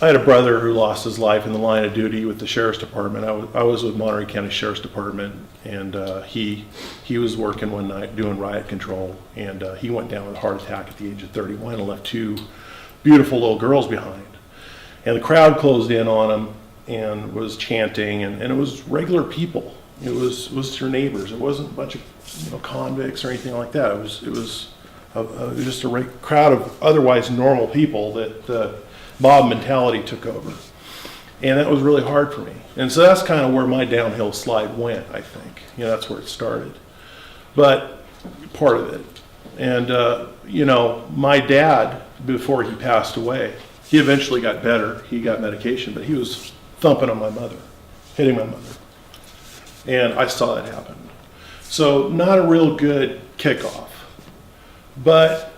I had a brother who lost his life in the line of duty with the Sheriff's Department. I was with Monterey County Sheriff's Department, and he was working one night doing riot control, and he went down with a heart attack at the age of 31 and left two beautiful little girls behind. And the crowd closed in on him and was chanting, and it was regular people. It was your neighbors. It wasn't a bunch of convicts or anything like that. It was just a crowd of otherwise normal people that the mob mentality took over. And that was really hard for me. And so that's kind of where my downhill slide went, I think. That's where it started. But part of it. And, my dad, before he passed away, he eventually got better. He got medication, but he was thumping on my mother, hitting my mother. And I saw that happen. So not a real good kickoff. But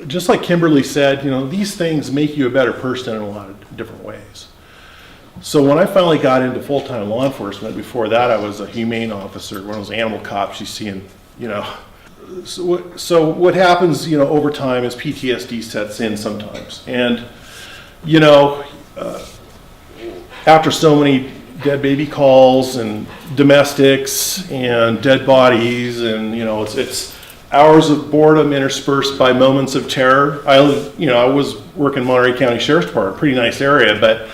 just like Kimberly said, these things make you a better person in a lot of different ways. So when I finally got into full-time law enforcement, before that I was a humane officer, one of those animal cops you see in, So what happens, over time is PTSD sets in sometimes. And, after so many dead baby calls and domestics and dead bodies, and it's hours of boredom interspersed by moments of terror. I was working Monterey County Sheriff's Department, pretty nice area, but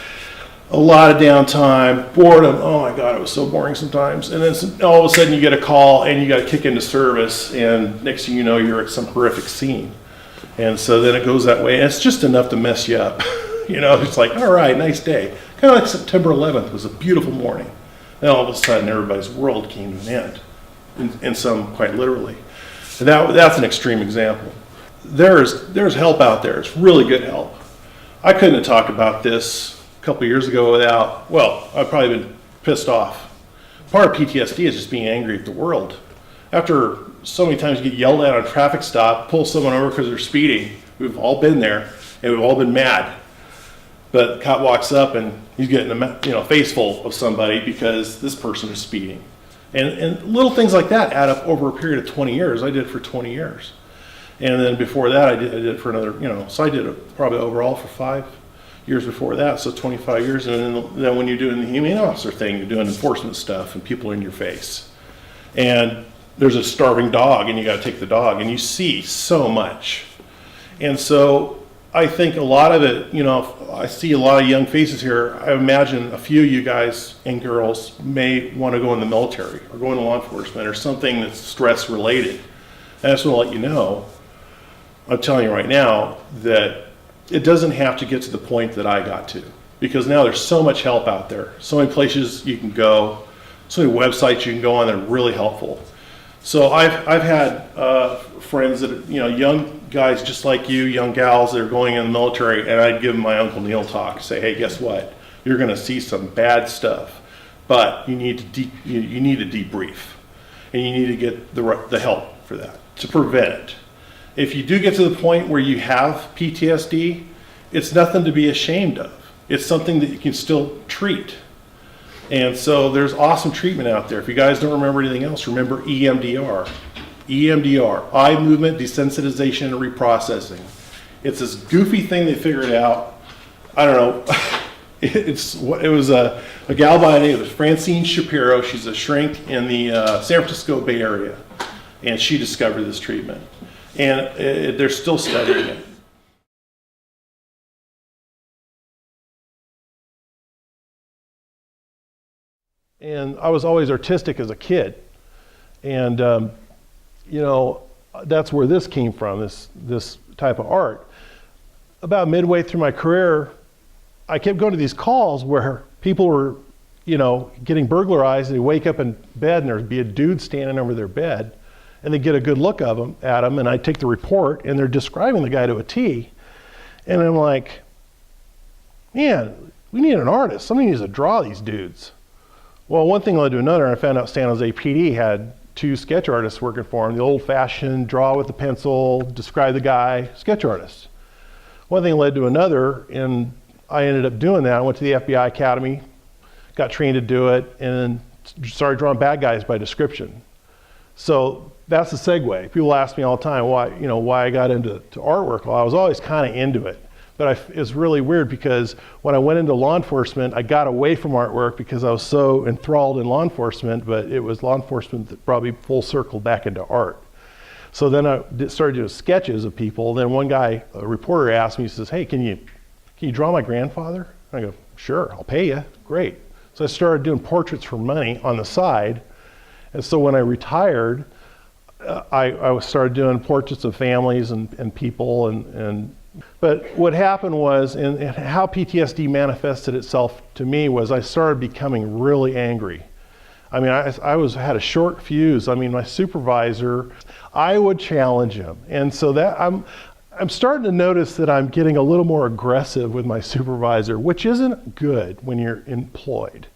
a lot of downtime, boredom. Oh my God, it was so boring sometimes. And then all of a sudden you get a call and you got to kick into service, and next thing you know, you're at some horrific scene. And so then it goes that way, and it's just enough to mess you up. It's like, all right, nice day. Kind of like September 11th was a beautiful morning. Then all of a sudden everybody's world came to an end, and some quite literally. And that's an extreme example. There's help out there. It's really good help. I couldn't have talked about this a couple years ago without, I've probably been pissed off. Part of PTSD is just being angry at the world. After so many times you get yelled at on a traffic stop, pull someone over because they're speeding. We've all been there, and we've all been mad. But the cop walks up and he's getting a face full of somebody because this person is speeding. And little things like that add up over a period of 20 years. I did it for 20 years. And then before that, I did it for another, so I did it probably overall for 5 years before that, so 25 years. And then when you're doing the humane officer thing, you're doing enforcement stuff and people are in your face. And there's a starving dog and you got to take the dog, and you see so much. And so I think a lot of it, I see a lot of young faces here. I imagine a few of you guys and girls may want to go in the military or go into law enforcement or something that's stress related. And I just want to let you know, I'm telling you right now, that it doesn't have to get to the point that I got to, because now there's so much help out there, so many places you can go, so many websites you can go on that are really helpful. So I've had friends that young guys just like you, young gals that are going in the military, and I'd give them my Uncle Neil talk. Say, hey, guess what? You're going to see some bad stuff, but you need to debrief, and you need to get the help for that to prevent it. If you do get to the point where you have PTSD, it's nothing to be ashamed of. It's something that you can still treat. And so there's awesome treatment out there. If you guys don't remember anything else, remember EMDR. EMDR, eye movement desensitization and reprocessing. It's this goofy thing they figured out. I don't know. It was a gal by the name of Francine Shapiro. She's a shrink in the San Francisco Bay Area, and she discovered this treatment. And they're still studying it. And I was always artistic as a kid, and that's where this came from, this type of art. About midway through my career, I kept going to these calls where people were, getting burglarized, and they wake up in bed and there'd be a dude standing over their bed, and they get a good look at them, and I take the report, and they're describing the guy to a T, and I'm like, man, we need an artist. Somebody needs to draw these dudes. Well, one thing led to another, and I found out San Jose PD had 2 sketch artists working for them, the old-fashioned draw with the pencil, describe the guy, sketch artists. One thing led to another, and I ended up doing that. I went to the FBI Academy, got trained to do it, and then started drawing bad guys by description. So that's the segue. People ask me all the time why I got into artwork. Well, I was always kind of into it, But it was really weird because when I went into law enforcement, I got away from artwork because I was so enthralled in law enforcement, but it was law enforcement that brought me full circle back into art. So then I started doing sketches of people. Then one guy, a reporter, asked me, he says, "Hey, can you draw my grandfather?" I go, "Sure, I'll pay you." Great. So I started doing portraits for money on the side. And so when I retired, I started doing portraits of families and people. But what happened was, and how PTSD manifested itself to me was I started becoming really angry. I mean, I had a short fuse. I mean, my supervisor, I would challenge him. And so that I'm starting to notice that I'm getting a little more aggressive with my supervisor, which isn't good when you're employed.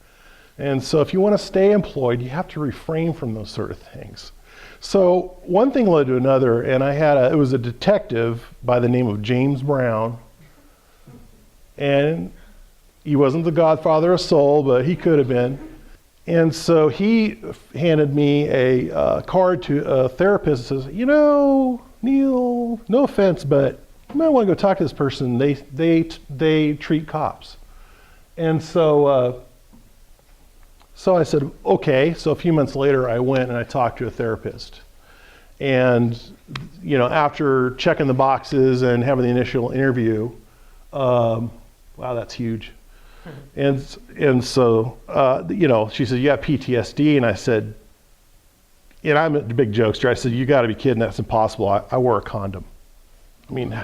And so if you want to stay employed, you have to refrain from those sort of things. So one thing led to another, and it was a detective by the name of James Brown. And he wasn't the godfather of soul, but he could have been. And so he handed me a card to a therapist and says, "You know, Neil, no offense, but you might want to go talk to this person. They treat cops." And so I said, okay. So a few months later, I went and I talked to a therapist. And, after checking the boxes and having the initial interview, wow, that's huge. And so, she said, "You have PTSD." And I said, and I'm a big jokester. I said, "You got to be kidding. That's impossible. I wore a condom." I mean,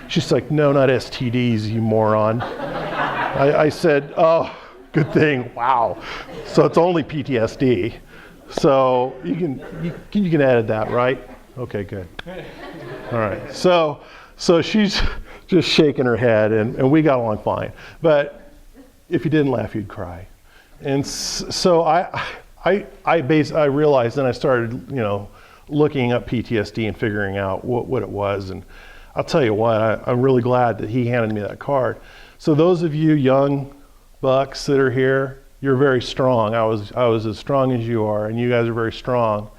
she's like, "No, not STDs, you moron." I said, "Oh, good thing. Wow. So it's only PTSD. So you can edit that, right?" Okay, good. All right. So she's just shaking her head, and we got along fine. But if you didn't laugh, you'd cry. And so I realized, and I started, looking up PTSD and figuring out what it was. And I'll tell you what, I'm really glad that he handed me that card. So those of you young bucks that are here, you're very strong. I was as strong as you are, and you guys are very strong.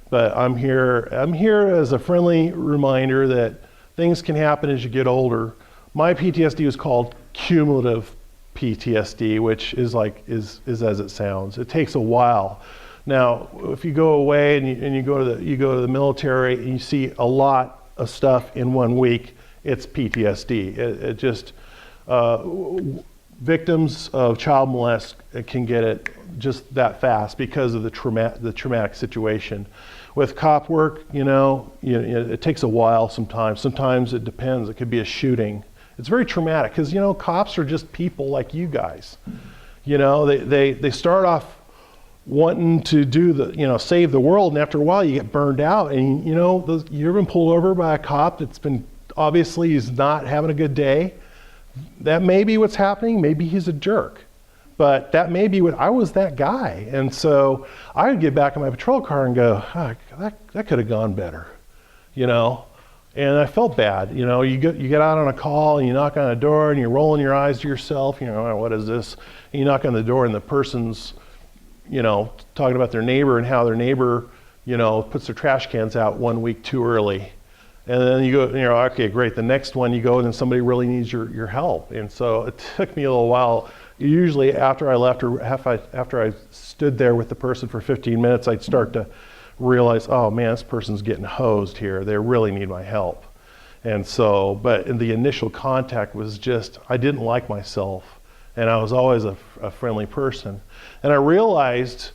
But I'm here as a friendly reminder that things can happen as you get older. My PTSD was called cumulative PTSD, which is as it sounds. It takes a while. Now, if you go away and you go to the military and you see a lot of stuff in 1 week, it's PTSD. It just victims of child molest can get it just that fast because of the traumatic situation. With cop work, it takes a while sometimes. Sometimes it depends. It could be a shooting. It's very traumatic because, cops are just people like you guys. They start off wanting to do save the world, and after a while you get burned out, and you've been pulled over by a cop that's been, obviously he's not having a good day. That may be what's happening. Maybe he's a jerk, but that may be I was that guy. And so I would get back in my patrol car and go, that could have gone better, and I felt bad. You get out on a call and you knock on a door and you're rolling your eyes to yourself, what is this? And you knock on the door and the person's, talking about their neighbor and how their neighbor, puts their trash cans out 1 week too early. And then you go, okay, great. The next one you go and then somebody really needs your help. And so it took me a little while. Usually after I left or after I stood there with the person for 15 minutes, I'd start to realize, oh man, this person's getting hosed here. They really need my help. And so, but in the initial contact was just, I didn't like myself. And I was always a friendly person. And I realized,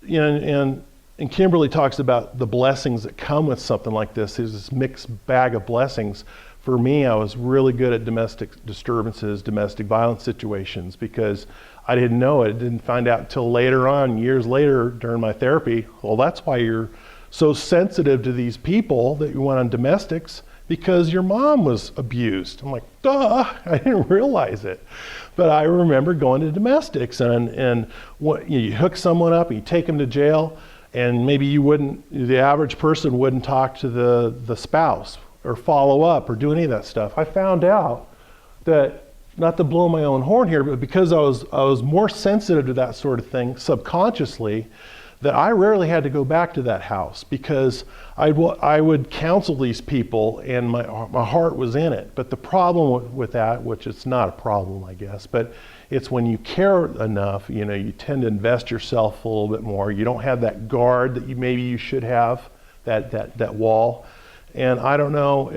and Kimberly talks about the blessings that come with something like this. There's this mixed bag of blessings. For me, I was really good at domestic disturbances, domestic violence situations, because I didn't know it. I didn't find out until later on, years later during my therapy. Well, that's why you're so sensitive to these people that you went on domestics, because your mom was abused. I'm like, duh, I didn't realize it. But I remember going to domestics and you hook someone up and you take them to jail, and maybe the average person wouldn't talk to the spouse or follow up or do any of that stuff. I found out that, not to blow my own horn here, but because I was more sensitive to that sort of thing subconsciously, that I rarely had to go back to that house because I would counsel these people and my heart was in it. But the problem with that, which it's not a problem, I guess, but it's when you care enough, you tend to invest yourself a little bit more. You don't have that guard that maybe you should have, that wall. And I don't know,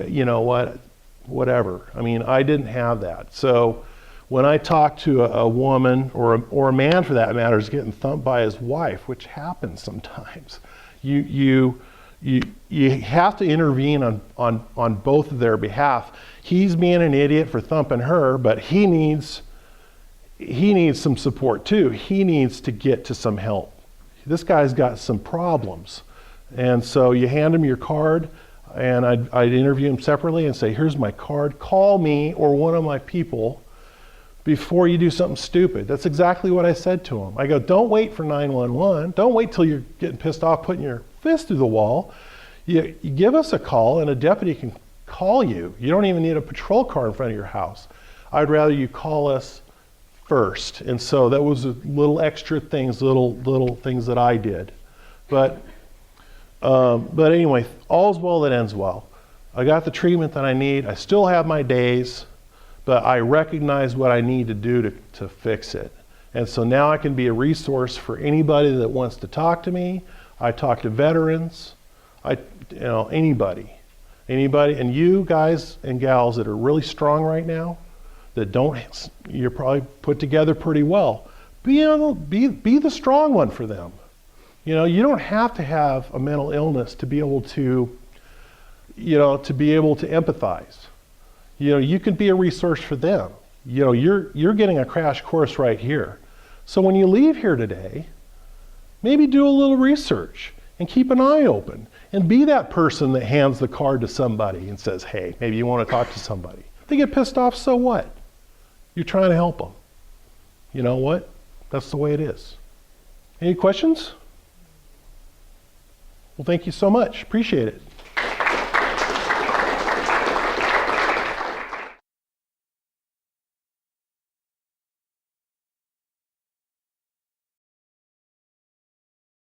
whatever. I mean, I didn't have that. So when I talk to a woman or a man for that matter is getting thumped by his wife, which happens sometimes, you have to intervene on both of their behalf. He's being an idiot for thumping her, but he needs some support too. He needs to get to some help. This guy's got some problems. And so you hand him your card, and I'd interview him separately and say, here's my card, call me or one of my people before you do something stupid. That's exactly what I said to him. I go, don't wait for 911. Don't wait till you're getting pissed off putting your fist through the wall. You give us a call and a deputy can call you. You don't even need a patrol car in front of your house. I'd rather you call us first. And so that was a little extra things, little things that I did. But anyway, all's well that ends well. I got the treatment that I need. I still have my days, but I recognize what I need to do to fix it. And so now I can be a resource for anybody that wants to talk to me. I talk to veterans, anybody, and you guys and gals that are really strong right now, that you're probably put together pretty well. Be the strong one for them. You don't have to have a mental illness to be able to empathize. You can be a resource for them. You're getting a crash course right here. So when you leave here today, maybe do a little research and keep an eye open and be that person that hands the card to somebody and says, hey, maybe you want to talk to somebody. They get pissed off, so what? You're trying to help them. You know what? That's the way it is. Any questions? Well, thank you so much. Appreciate it.